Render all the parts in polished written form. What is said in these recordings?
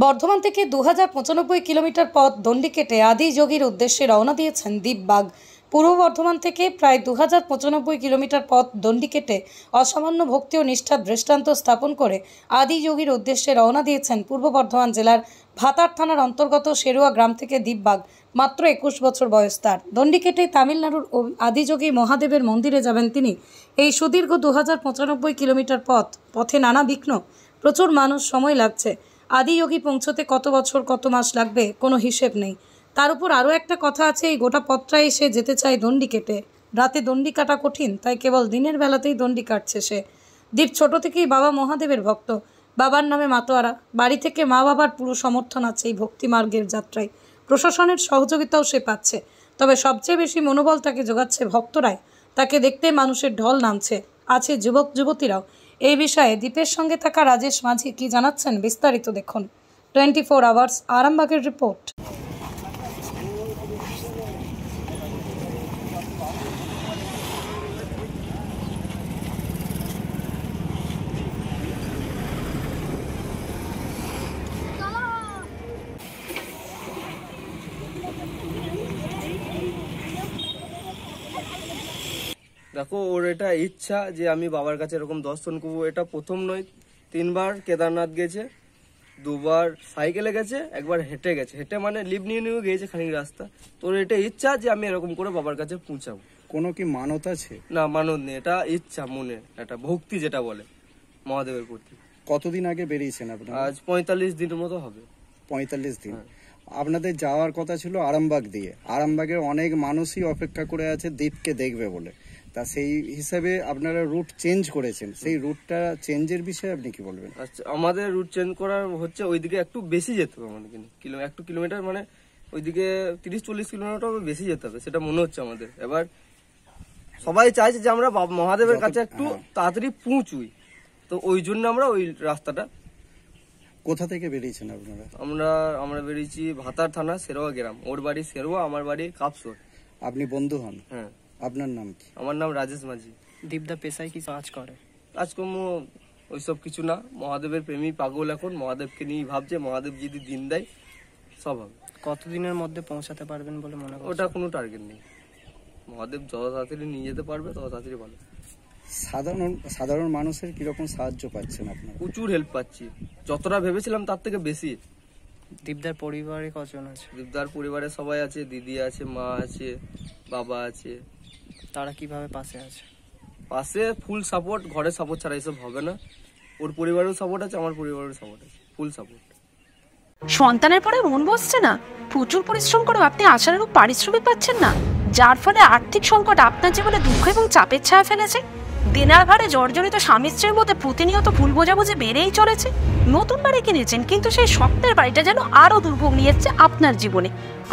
বর্ধমান থেকে 2095 কিলোমিটার পথ দণ্ডি কেটে আদি যোগীর উদ্দেশ্যে রওনা দিয়েছেন দীপবাগ। পূর্ব বর্ধমান থেকে প্রায় 2095 কিলোমিটার পথ দণ্ডি কেটে অসামান্য ভক্তি ও নিষ্ঠার দৃষ্টান্ত স্থাপন করে আদি যোগীর উদ্দেশ্যে রওনা দিয়েছেন পূর্ব বর্ধমান জেলার ভাতার থানার অন্তর্গত শেরুয়া গ্রাম থেকে দীপবাগ। মাত্র 21 বছর বয়স তার। দণ্ডি কেটে তামিলনাড়ুর আদিযোগী মহাদেবের মন্দিরে যাবেন তিনি। এই সুদীর্ঘ 2095 কিলোমিটার পথে নানা বিঘ্ন, প্রচুর মানুষ, সময় লাগছে। আদিযোগী পৌঁছতে কত বছর কত মাস লাগবে কোনো হিসেব নেই। তার উপর আরও একটা কথা আছে, এই গোটা পথটাই সে যেতে চায় দণ্ডি কেটে। রাতে দণ্ডি কাটা কঠিন, তাই কেবল দিনের বেলাতেই দণ্ডি কাটছে সে। দীপ ছোট থেকেই বাবা মহাদেবের ভক্ত, বাবার নামে মাতোয়ারা। বাড়ি থেকে মা বাবার পুরো সমর্থন আছে এই ভক্তি মার্গের যাত্রায়। প্রশাসনের সহযোগিতাও সে পাচ্ছে, তবে সবচেয়ে বেশি মনোবল তাকে যোগাচ্ছে ভক্তরাই। তাকে দেখতে মানুষের ঢল নামছে, আছে যুবক যুবতীরাও। এই বিষয়ে দীপের সঙ্গে থাকা রাজেশ মাঝি কি জানাচ্ছেন বিস্তারিত দেখুন। 24 আওয়ার্স আরামবাগের রিপোর্ট। দেখো, ওর এটা ইচ্ছা যে আমি বাবার কাছে এরকম দর্শন করবো। এটা প্রথম নয়, 3 বার কেদারনাথ গেছে, 2 বার সাইকেলে গেছে, 1 বার হেঁটে গেছে। হেঁটে মানে লিভ নিয়ে গিয়েছে খানিক রাস্তা। তোর এটা ইচ্ছা যে আমি এরকম করে বাবার কাছে পৌঁছাবো। কোনো কি মানত আছে? না, মানত নেই, এটা ইচ্ছা, মনে একটা ভক্তি যেটা বলে মহাদেবের প্রতি। কতদিন আগে বেরিয়েছেন আপনি? আজ 45 দিনের মতো হবে। 45 দিন। আপনাদের যাওয়ার কথা ছিল আরামবাগ দিয়ে। আরামবাগের অনেক মানুষই অপেক্ষা করে আছে দীপকে দেখবে বলে। তা সেই হিসাবে আপনারা রুট চেঞ্জ করেছেন, সেই রুটটা চেঞ্জের বিষয়ে আপনি কি বলবেন? আচ্ছা, আমাদের রুট চেঞ্জ করার হচ্ছে ওইদিকে একটু বেশি যেতে হবে আমাদের, একটু কিলোমিটার, মানে ওইদিকে 30-40 কিলোমিটার বেশি যেতে হবে, সেটা মনে হচ্ছে আমাদের। এবার সবাই চাইছে যে আমরা মহাদেবের কাছে একটু তাড়াতাড়ি পৌঁছুই, তো ওই জন্য আমরা ওই রাস্তাটা। কোথা থেকে বেরিয়েছেন আপনারা? আমরা বেরিয়েছি ভাতার থানা শেরুয়া গ্রাম। ওর বাড়ি শেরুয়া, আমার বাড়ি কাপসর। আপনি বন্ধু হন? হ্যাঁ। আপনার নাম কি? আমার নাম রাজেশ মাঝি। দীপদা পেশায় কি কাজ করে? কাজকর্ম ওইসব কিছু না, মহাদেবের প্রেমী পাগল। এখন মহাদেবকে নিয়ে ভাবছে, মহাদেব যদি দিন দেয় সব হবে। কতদিনের মধ্যে পৌঁছাতে পারবেন বলে মনে হয়? ওটা কোনো টার্গেট নেই, মহাদেব যত তাড়াতাড়ি নিয়ে যেতে পারবে তত তাড়াতাড়ি ভালো। সাধারণ মানুষের কিরকম সাহায্য পাচ্ছেন আপনারা? প্রচুর হেল্প পাচ্ছি, যতটা ভেবেছিলাম তার থেকে বেশি। দীপদার পরিবারে কজন আছে? দীপদার পরিবারে সবাই আছে, দিদি আছে, মা আছে, বাবা আছে। তারা কিভাবে পাশে আছে? পাশে ফুল সাপোর্ট, ঘরের সাপোর্ট ছাড়া এসব হবে না। ওর পরিবারেও সাপোর্ট আছে, আমার পরিবারেও সাপোর্ট আছে, ফুল সাপোর্ট। সন্তানের পরে মন বসছে না, প্রচুর পরিশ্রম করেও আপনি আশানুরূপ পারিশ্রমিক পাচ্ছেন না, যার ফলে আর্থিক সংকট আপনার জীবনে দুঃখ এবং চাপের ছায়া ফেলেছে। দেনার ভারে জর্জরিত স্বামী স্ত্রীর মধ্যে প্রতিনিয়ত ভুল বোঝাবুঝি বেড়েই চলেছে। নতুন বাড়ি কিনেছেন, কিন্তু সেই স্বপ্নের বাড়িটা যেন আরো দুর্ভোগ নিয়ে এসেছে আপনার জীবনে।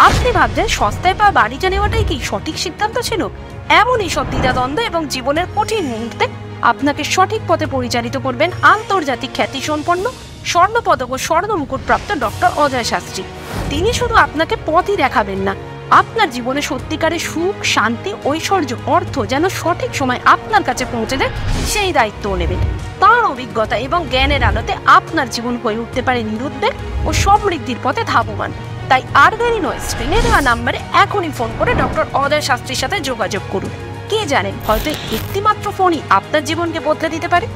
আপনি ভাবছেন সস্তায় পাওয়া বাড়িটা নেওয়াটাই কি সঠিক সিদ্ধান্ত ছিল? এমনই সব দ্বিধাদ্বন্দ্ব এবং জীবনের কঠিন মুহূর্তে আপনাকে সঠিক পথে পরিচালিত করবেন আন্তর্জাতিক খ্যাতিসম্পন্ন স্বর্ণপদক ও স্বর্ণ মুকুটপ্রাপ্ত ডক্টর অজয় শাস্ত্রী। তিনি শুধু আপনাকে পথই দেখাবেন না, আপনার জীবনে সত্যিকারের সুখ, শান্তি, ঐশ্বর্য, অর্থ যেন সঠিক সময় আপনার কাছে পৌঁছে দেয় সেই দায়িত্বও নেবেন। তার অভিজ্ঞতা এবং জ্ঞানের আলোতে আপনার জীবন হয়ে উঠতে পারে নিরুদ্বেগ ও সমৃদ্ধির পথে ধাবমান। তাই আর দেরি নয়, স্ক্রিনে দেওয়া নাম্বারে এখনই ফোন করে ডক্টর অজয় শাস্ত্রীর সাথে যোগাযোগ করুন। কে জানেন, হয়তো একটি মাত্র ফোনই আপনার জীবনকে বদলে দিতে পারে।